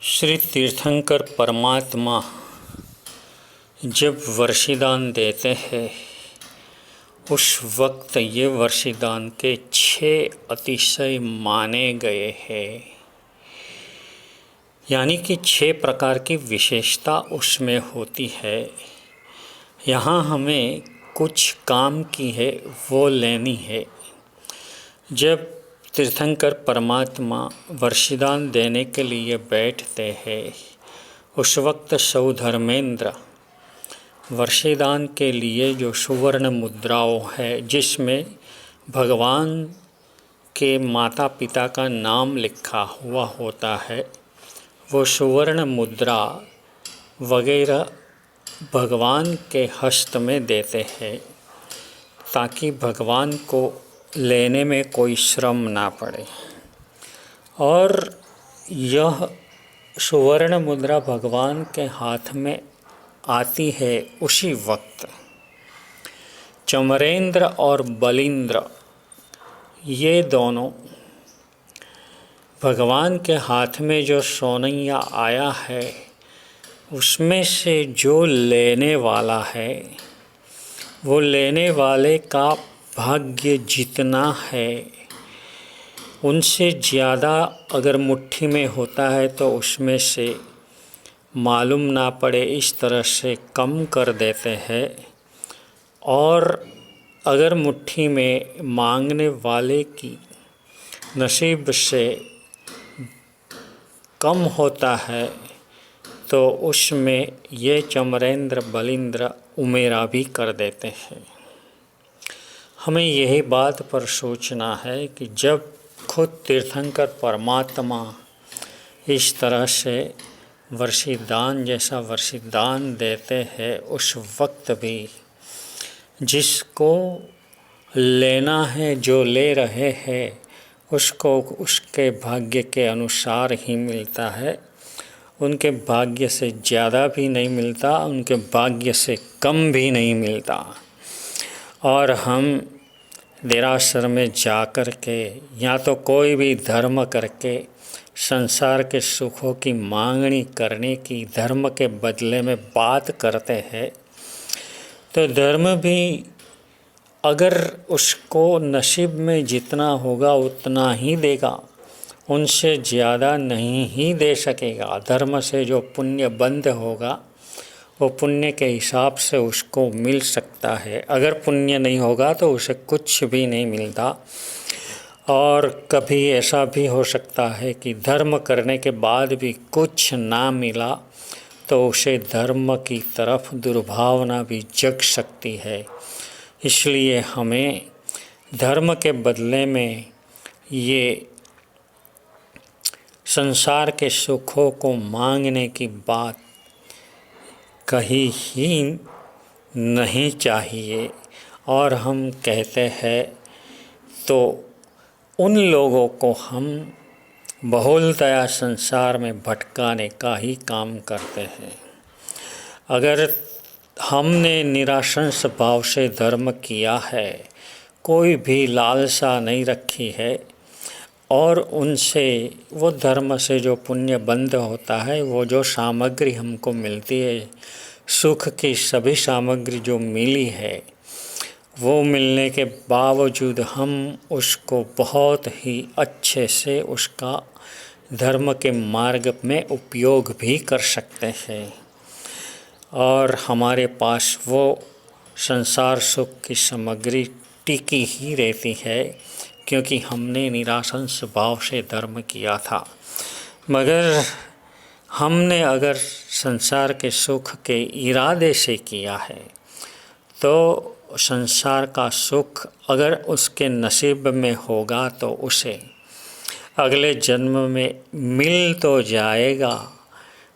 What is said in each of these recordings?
श्री तीर्थंकर परमात्मा जब वर्षिदान देते हैं उस वक्त ये वर्षिदान के 6 अतिशय माने गए हैं, यानी कि 6 प्रकार की विशेषता उसमें होती है। यहाँ हमें कुछ काम की है वो लेनी है। जब तीर्थंकर परमात्मा वर्षिदान देने के लिए बैठते हैं उस वक्त सौधर्मेंद्र वर्षिदान के लिए जो सुवर्ण मुद्राओं है जिसमें भगवान के माता पिता का नाम लिखा हुआ होता है, वो सुवर्ण मुद्रा वगैरह भगवान के हस्त में देते हैं ताकि भगवान को लेने में कोई श्रम ना पड़े। और यह सुवर्ण मुद्रा भगवान के हाथ में आती है उसी वक्त चमरेंद्र और बलिंद्र ये दोनों भगवान के हाथ में जो सोनैया आया है उसमें से जो लेने वाला है वो लेने वाले का भाग्य जितना है उनसे ज़्यादा अगर मुट्ठी में होता है तो उसमें से मालूम ना पड़े इस तरह से कम कर देते हैं, और अगर मुट्ठी में मांगने वाले की नसीब से कम होता है तो उसमें ये चमरेंद्र बलिंद्र उमेरा भी कर देते हैं। हमें यही बात पर सोचना है कि जब खुद तीर्थंकर परमात्मा इस तरह से वर्षिदान जैसा वर्षिदान देते हैं उस वक्त भी जिसको लेना है जो ले रहे हैं उसको उसके भाग्य के अनुसार ही मिलता है। उनके भाग्य से ज़्यादा भी नहीं मिलता, उनके भाग्य से कम भी नहीं मिलता। और हम देरासर में जा कर के या तो कोई भी धर्म करके संसार के सुखों की मांगनी करने की धर्म के बदले में बात करते हैं, तो धर्म भी अगर उसको नसीब में जितना होगा उतना ही देगा, उनसे ज़्यादा नहीं ही दे सकेगा। धर्म से जो पुण्य बंद होगा वो पुण्य के हिसाब से उसको मिल सकता है, अगर पुण्य नहीं होगा तो उसे कुछ भी नहीं मिलता। और कभी ऐसा भी हो सकता है कि धर्म करने के बाद भी कुछ ना मिला तो उसे धर्म की तरफ दुर्भावना भी जग सकती है। इसलिए हमें धर्म के बदले में ये संसार के सुखों को मांगने की बात कहीं ही नहीं चाहिए। और हम कहते हैं तो उन लोगों को हम बहुलतया संसार में भटकाने का ही काम करते हैं। अगर हमने निराशंस भाव से धर्म किया है, कोई भी लालसा नहीं रखी है, और उनसे वो धर्म से जो पुण्य बंद होता है वो जो सामग्री हमको मिलती है, सुख की सभी सामग्री जो मिली है, वो मिलने के बावजूद हम उसको बहुत ही अच्छे से उसका धर्म के मार्ग में उपयोग भी कर सकते हैं। और हमारे पास वो संसार सुख की सामग्री टिकी ही रहती है क्योंकि हमने निराशंस भाव से धर्म किया था। मगर हमने अगर संसार के सुख के इरादे से किया है तो संसार का सुख अगर उसके नसीब में होगा तो उसे अगले जन्म में मिल तो जाएगा,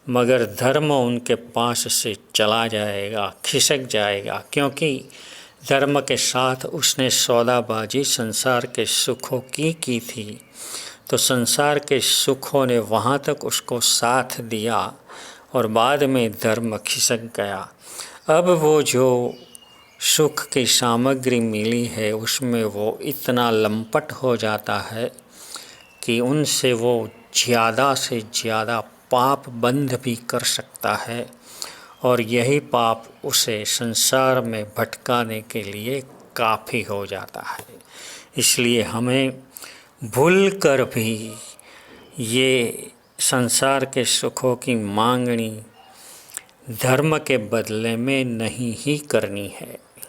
मगर धर्म उनके पास से चला जाएगा, खिसक जाएगा, क्योंकि धर्म के साथ उसने सौदाबाजी संसार के सुखों की थी। तो संसार के सुखों ने वहाँ तक उसको साथ दिया और बाद में धर्म खिसक गया। अब वो जो सुख की सामग्री मिली है उसमें वो इतना लंपट हो जाता है कि उनसे वो ज़्यादा से ज़्यादा पाप बंध भी कर सकता है और यही पाप उसे संसार में भटकाने के लिए काफ़ी हो जाता है। इसलिए हमें भूल कर भी ये संसार के सुखों की मांगनी धर्म के बदले में नहीं ही करनी है।